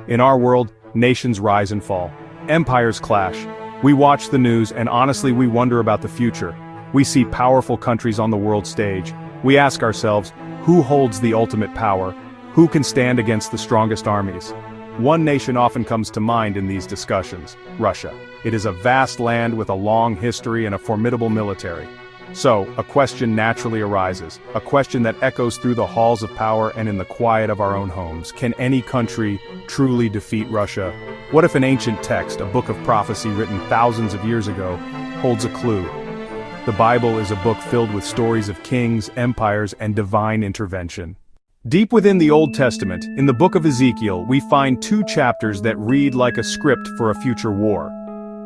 In our world, nations rise and fall. Empires clash. We watch the news and honestly we wonder about the future. We see powerful countries on the world stage. We ask ourselves, who holds the ultimate power? Who can stand against the strongest armies? One nation often comes to mind in these discussions: Russia. It is a vast land with a long history and a formidable military. So, a question naturally arises, a question that echoes through the halls of power and in the quiet of our own homes. Can any country truly defeat Russia? What if an ancient text, a book of prophecy written thousands of years ago, holds a clue? The Bible is a book filled with stories of kings, empires, and divine intervention. Deep within the Old Testament, in the book of Ezekiel, we find two chapters that read like a script for a future war.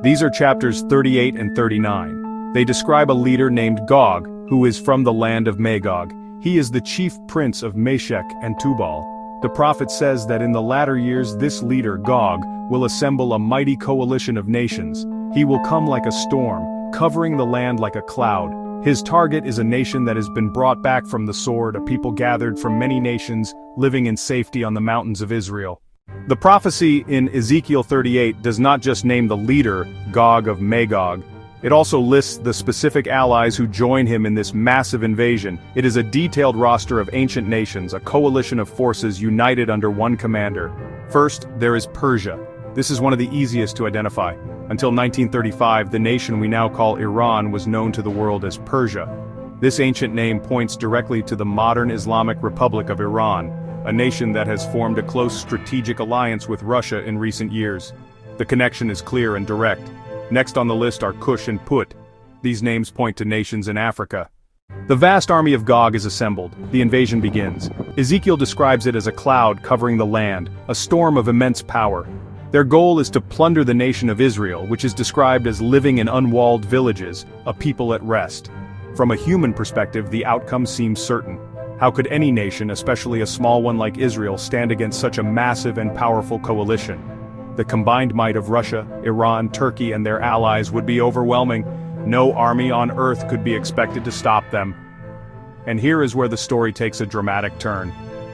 These are chapters 38 and 39. They describe a leader named Gog, who is from the land of Magog. He is the chief prince of Meshech and Tubal. The prophet says that in the latter years this leader, Gog, will assemble a mighty coalition of nations. He will come like a storm, covering the land like a cloud. His target is a nation that has been brought back from the sword, a people gathered from many nations, living in safety on the mountains of Israel. The prophecy in Ezekiel 38 does not just name the leader, Gog of Magog. It also lists the specific allies who join him in this massive invasion. It is a detailed roster of ancient nations, a coalition of forces united under one commander. First, there is Persia. This is one of the easiest to identify. Until 1935, the nation we now call Iran was known to the world as Persia. This ancient name points directly to the modern Islamic Republic of Iran, a nation that has formed a close strategic alliance with Russia in recent years. The connection is clear and direct. Next on the list are Kush and Put. These names point to nations in Africa. The vast army of Gog is assembled. The invasion begins. Ezekiel describes it as a cloud covering the land, a storm of immense power. Their goal is to plunder the nation of Israel, which is described as living in unwalled villages, a people at rest. From a human perspective, the outcome seems certain. How could any nation, especially a small one like Israel, stand against such a massive and powerful coalition? The combined might of Russia, Iran, Turkey, and their allies would be overwhelming. No army on earth could be expected to stop them. And here is where the story takes a dramatic turn.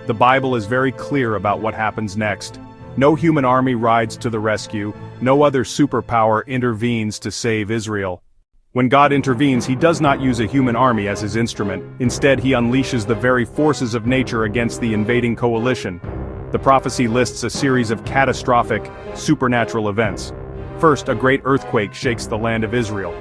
The Bible is very clear about what happens next. No human army rides to the rescue. No other superpower intervenes to save Israel. When God intervenes, he does not use a human army as his instrument. Instead, he unleashes the very forces of nature against the invading coalition. The prophecy lists a series of catastrophic, supernatural events. First, a great earthquake shakes the land of Israel.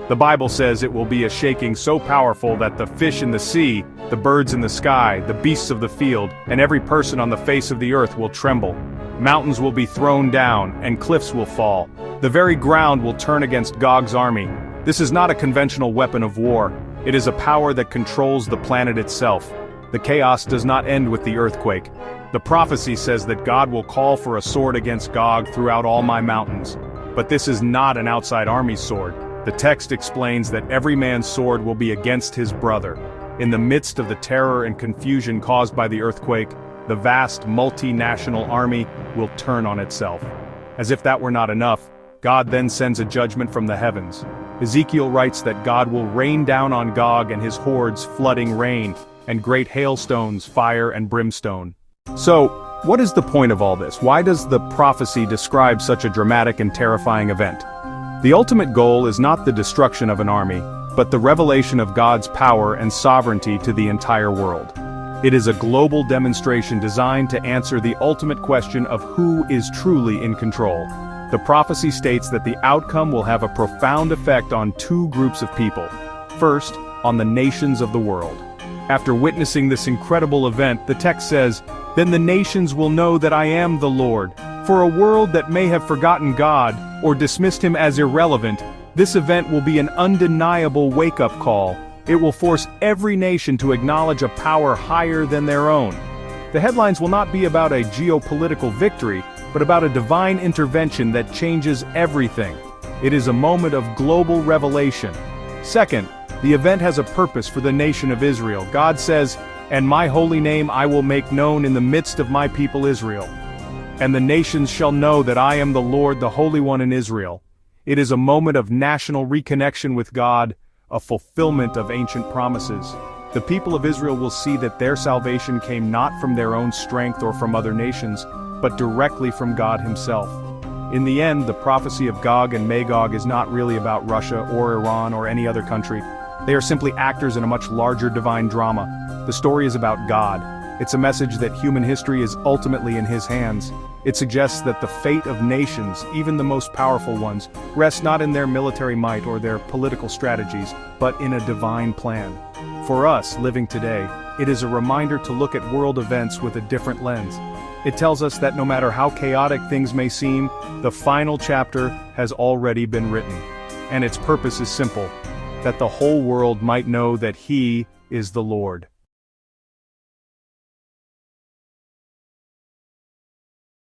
The Bible says it will be a shaking so powerful that the fish in the sea, the birds in the sky, the beasts of the field, and every person on the face of the earth will tremble. Mountains will be thrown down, and cliffs will fall. The very ground will turn against Gog's army. This is not a conventional weapon of war. It is a power that controls the planet itself. The chaos does not end with the earthquake. The prophecy says that God will call for a sword against Gog throughout all my mountains. But this is not an outside army's sword. The text explains that every man's sword will be against his brother. In the midst of the terror and confusion caused by the earthquake, the vast multinational army will turn on itself. As if that were not enough, God then sends a judgment from the heavens. Ezekiel writes that God will rain down on Gog and his hordes flooding rain, and great hailstones, fire and brimstone. So, what is the point of all this? Why does the prophecy describe such a dramatic and terrifying event? The ultimate goal is not the destruction of an army, but the revelation of God's power and sovereignty to the entire world. It is a global demonstration designed to answer the ultimate question of who is truly in control. The prophecy states that the outcome will have a profound effect on two groups of people. First, on the nations of the world. After witnessing this incredible event, the text says, "Then the nations will know that I am the Lord." For a world that may have forgotten God, or dismissed him as irrelevant, this event will be an undeniable wake-up call. It will force every nation to acknowledge a power higher than their own. The headlines will not be about a geopolitical victory, but about a divine intervention that changes everything. It is a moment of global revelation. Second, the event has a purpose for the nation of Israel. God says, "And my holy name I will make known in the midst of my people Israel. And the nations shall know that I am the Lord, the Holy One in Israel." It is a moment of national reconnection with God, a fulfillment of ancient promises. The people of Israel will see that their salvation came not from their own strength or from other nations, but directly from God himself. In the end, the prophecy of Gog and Magog is not really about Russia or Iran or any other country. They are simply actors in a much larger divine drama. The story is about God. It's a message that human history is ultimately in his hands. It suggests that the fate of nations, even the most powerful ones, rests not in their military might or their political strategies, but in a divine plan. For us, living today, it is a reminder to look at world events with a different lens. It tells us that no matter how chaotic things may seem, the final chapter has already been written. And its purpose is simple: that the whole world might know that He is the Lord.